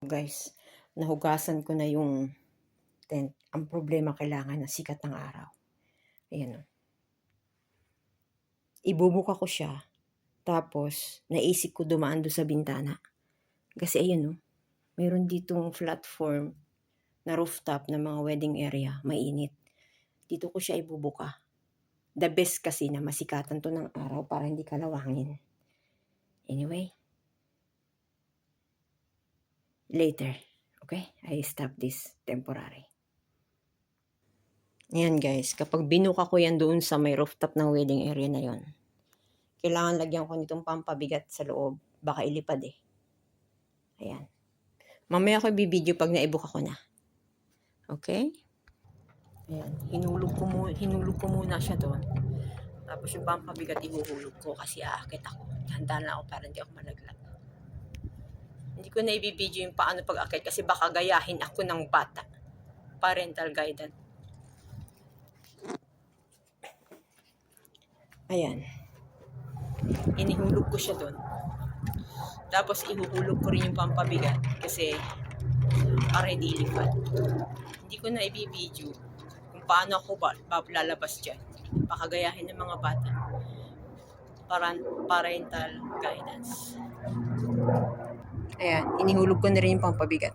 Guys, nahugasan ko na yung tent. Ang problema, kailangan ng sikat ng araw. Ayan o. Ibubuka ko siya. Tapos, naisip ko dumaan doon sa bintana. Kasi ayan o, mayroon ditong platform na rooftop na mga wedding area. Mainit. Dito ko siya ibubuka. The best kasi na masikatan to ng araw para hindi kalawangin. Anyway, later. Okay? I stop this temporary. Ayan guys, kapag binuka ko yan doon sa may rooftop ng wedding area na yon, kailangan lagyan ko nitong pampabigat sa loob. Baka ilipad eh. Ayan. Mamaya ko bibideo pag naibuka ko na. Okay? Ayan. Hinulog ko muna siya doon. Tapos yung pampabigat ihuhulog ko kasi aakit ako. Handa na ako para hindi ako malaglag. Hindi ko na ibibideo yung paano pag-akit kasi baka gayahin ako ng bata. Parental guidance. Ayan. Inihulog ko siya doon. Tapos ihuhulog ko rin yung pampabigat kasi para hindi ilipad. Hindi ko na ibibideo kung paano ako lalabas dyan. Pakagayahin ng mga bata. Parental guidance. Ayan, inihulog ko na rin yung pampabigat.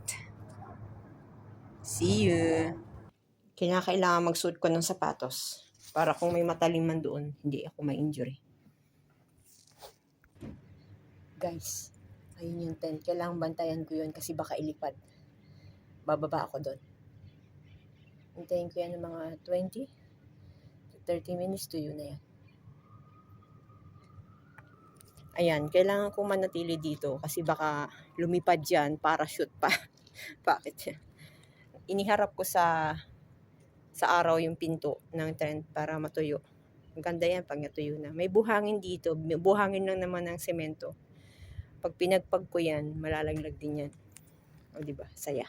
See you! Kailangan magsuot ko ng sapatos para kung may matalim man doon, hindi ako ma-injury. Guys, ayun yung tent. Kailangan bantayan ko yun kasi baka ilipad. Bababa ako doon. Hintayin ko yan ng mga 20 to 30 minutes to yun na yan. Ayan, kailangan kong manatili dito kasi baka lumipad dyan, parachute pa. Bakit yan? Iniharap ko sa araw yung pinto ng tent para matuyo. Ang ganda yan pag natuyo na. May buhangin dito. May buhangin lang naman ng semento. Pag pinagpag ko yan, malalaglag din yan. O diba? Saya.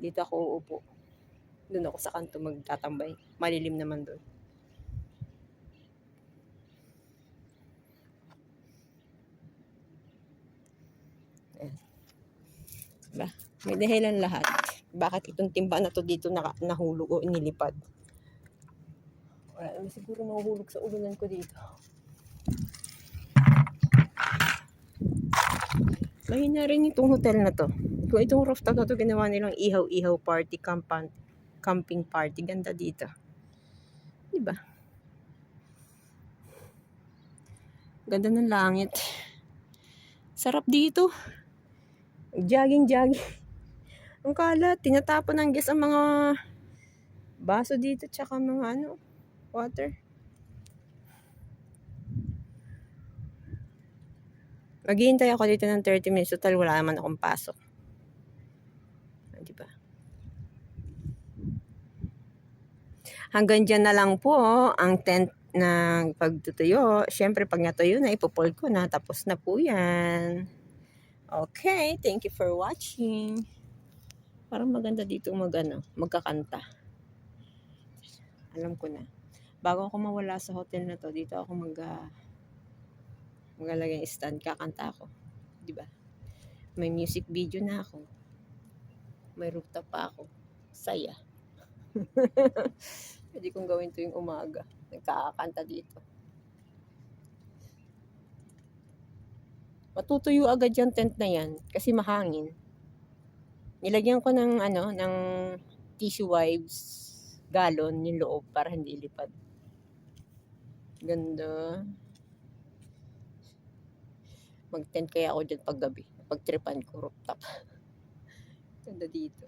Dito ako uupo. Doon ako sa kanto magtatambay. Malilim naman doon. Ayan. Diba? May dahilan lahat. Bakit itong timba na to dito nahulog o inilipad? Wala naman siguro mahuhulog sa ulunan ko dito. Mahina rin itong hotel na to. Kung itong rooftop na to ginawa nilang ihaw-ihaw party, camping party. Ganda dito. Diba? Ganda ng langit. Sarap dito. Jogging. Ang kalat. Tinatapon ng gas ang mga baso dito tsaka mga water. Maghihintay ako dito ng 30 minutes. Total, wala naman akong pasok. Diba? Hanggang dyan na lang po ang tent ng pagtutuyo. Siyempre, pag natuyo na, ipupol ko na. Tapos na po yan. Okay, thank you for watching. Parang maganda dito magkakanta. Alam ko na. Bago ako mawala sa hotel na to, dito ako maglalagay stand, kakanta ako. Diba? May music video na ako. May rooftop pa ako. Saya. Pwede kong gawin to yung umaga. Nagkakanta dito. Matutuyo agad yung tent na yan kasi mahangin. Nilagyan ko ng tissue wipes galon yung loob para hindi lipad. Ganda. Mag-tent kaya ako dyan paggabi. Pagtripan ko rooftop. Ganda dito.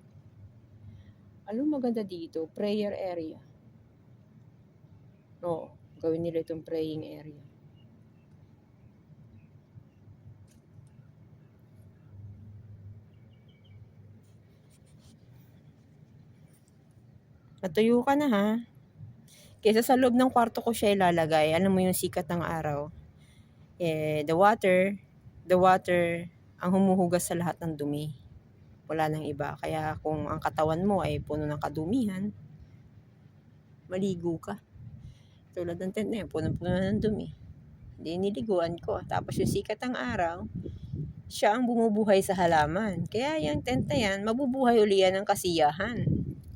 Alam mo maganda dito? Prayer area. Oo. Gawin nila itong praying area. Natuyo ka na ha. Kaysa sa loob ng kwarto ko siya ilalagay. Alam mo yung sikat ng araw. The water, ang humuhugas sa lahat ng dumi. Wala nang iba. Kaya kung ang katawan mo ay puno ng kadumihan, maligo ka. Tulad ng tent na yun, puno ng dumi. Hindi niliguan ko. Tapos yung sikat ng araw, siya ang bumubuhay sa halaman. Kaya yung tent na yan, mabubuhay uli yan ng kasiyahan.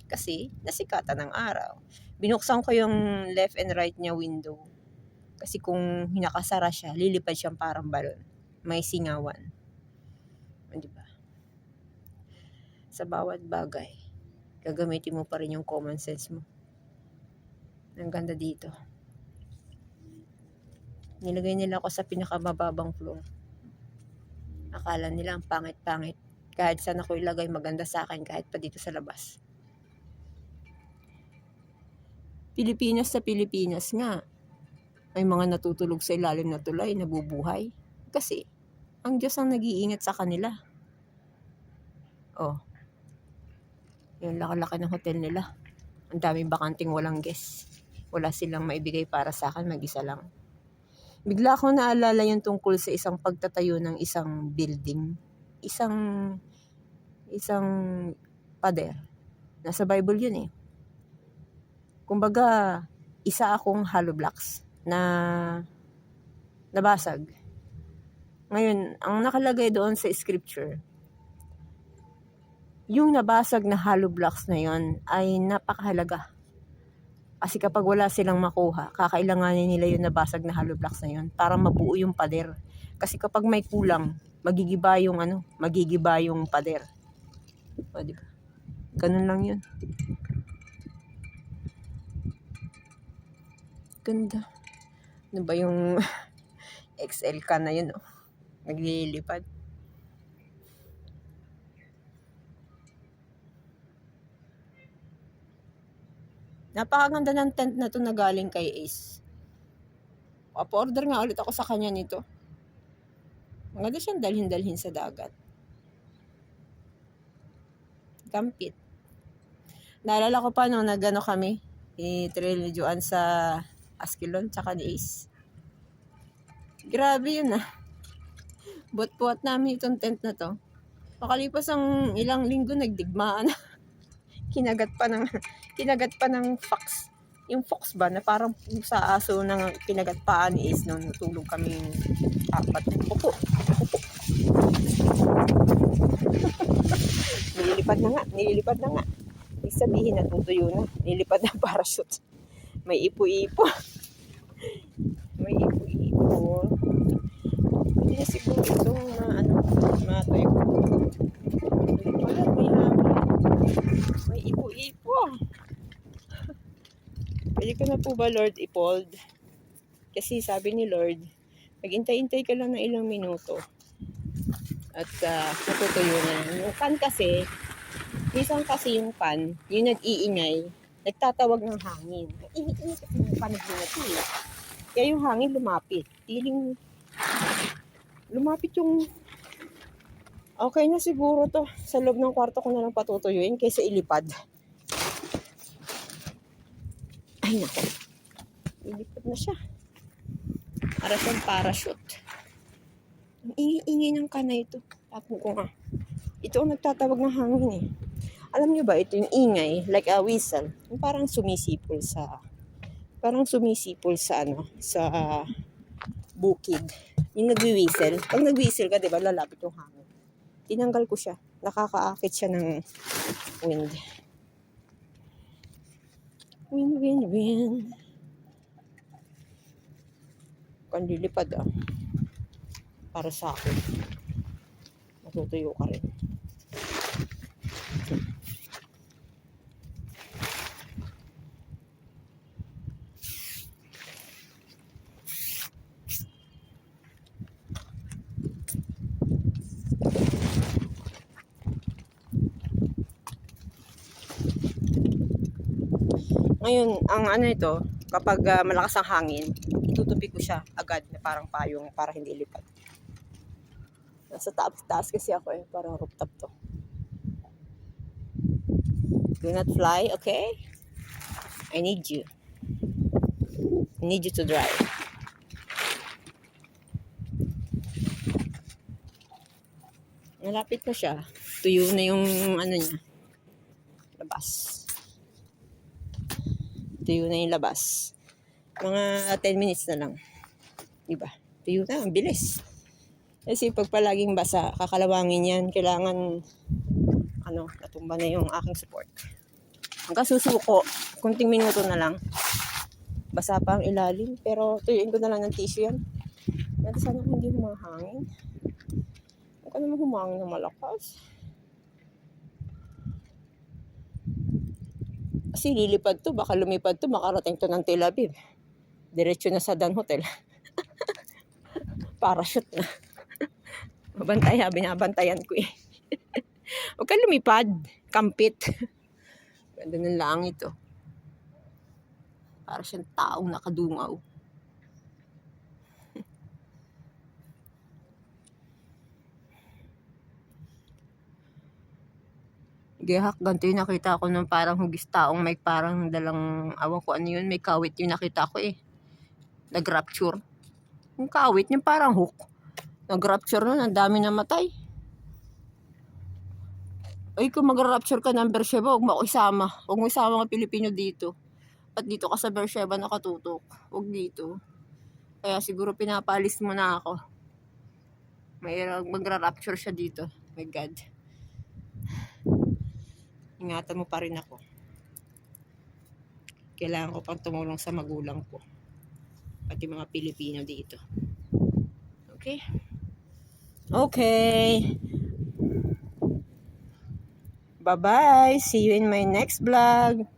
Kasi nasikatan ng araw. Binuksan ko yung left and right niya window. Kasi kung hinakasara siya, lilipad siyang parang balon. May singawan. Di ba? Sa bawat bagay, gagamitin mo pa rin yung common sense mo. Ang ganda dito. Nilagay nila ako sa pinakamababang floor. Akala nila ang pangit-pangit. Kahit saan ako ilagay, maganda sa akin kahit pa dito sa labas. Pilipinas sa Pilipinas nga, may mga natutulog sa ilalim na tulay, nabubuhay. Kasi, ang Diyos ang nag-iingat sa kanila. Oh, yung laki-laki ng hotel nila. Ang daming bakanting walang guest. Wala silang maibigay para sa akin, mag-isa lang. Bigla akong naalala yung tungkol sa isang pagtatayo ng isang building. Isang pader. Nasa Bible yun eh. Kumbaga, isa akong hollow blocks na nabasag. Ngayon, ang nakalagay doon sa scripture, yung nabasag na hollow blocks na yon ay napakahalaga. Kasi kapag wala silang makuha, kakailanganin nila yung nabasag na hollow blocks na yon para mabuo yung pader. Kasi kapag may kulang, magigiba yung pader. O, diba? Ganun lang yun. Ganda. Ano ba yung XL ka na yun? Oh? Naglilipad. Napakaganda ng tent na to na galing kay Ace. Pa-order nga ulit ako sa kanya nito. Maganda siyang dalhin-dalhin sa dagat. Kampit. Naalala ko pa nung nagano kami, i-trilyoan sa Askelon tsaka ni Ace. Grabe yun ah. Buat-buat namin itong tent na to. Makalipas ang ilang linggo, nagdigmaan. Kinagat pa ng fox. Yung fox ba na parang sa aso na kinagat pa ni Ace nung natulog kami apat. Upo. Nililipad na nga. Ibig sabihin natutuyo na. Nilipad na parachute. May ipo-ipo. Hindi na siguro itong matuyo. May ipo-ipo. Pwede ko na po ba, Lord, i-fold? Kasi sabi ni Lord, maghintay-hintay ka lang ng ilang minuto. At natutuyo na. Yung fan kasi, minsan kasi yung fan, yung nag-iingay, nagtatawag ng hangin. Iinit kasi yung fan nag-iingay. Kaya yung hangin lumapit. Feeling lumapit yung okay na siguro to. Sa loob ng kwarto ko na lang patutuyuin kaysa ilipad. Ay nako. Ilipad na siya. Para siyang parachute. Ang ingay ng kanay ito. Tapos ko nga. Ito ang nagtatawag ng hangin eh. Alam niyo ba, ito yung ingay, like a whistle. Yung parang sumisipol sa bukid. Yung nagwi-whistle. Pag nagwi-whistle ka, di ba, lalapit yung hangin. Tinanggal ko siya. Nakakaakit siya ng wind. Wind. Kung lilipad para sa akin. Matutuyo ka rin. Ngayon, ang ito, kapag malakas ang hangin, itutupi ko siya agad na parang payong para hindi lipad. Nasa taas kasi ako parang rooftop to. Do not fly, okay? I need you to drive. Nalapit na siya. Tuyo na yung niya. Labas. Tuyo na yung labas. Mga 10 minutes na lang. Diba? Tuyo na, ang bilis. Kasi pag palaging basa, kakalawangin yan. Kailangan, natumba na yung aking support. Hanggang susuko, kunting minuto na lang. Basa pa ang ilalim, pero tuyuin ko na lang ng tissue yan. Pero sana hindi humahangin. Huwag ka naman humangin na malakas. Kasi lilipad to, baka lumipad to, makarating to ng Tel Aviv. Diretso na sa Dan Hotel. Parachute na. Binabantayan ko eh. Huwag ka lumipad. Kampit. Ganda ng langit oh. Para siyang taong nakadungaw. Gehak, ganito yung nakita ko ng parang hugis taong may parang dalang, awan ko ano yun, may kawit yung nakita ko eh. Nag-rapture. Yung kawit, yung parang hook. Nag-rapture nun, ang dami namatay. Ay, kung mag-rapture ka ng Beersheba, huwag mo isama. Huwag mo isama mga Pilipino dito. At dito ka sa Beersheba nakatutok. Huwag dito. Kaya siguro pinapalis mo na ako. May magra-rapture siya dito. My God. Ingatan mo pa rin ako. Kailangan ko pang tumulong sa magulang ko. Pati mga Pilipino dito. Okay? Okay. Bye-bye. See you in my next vlog.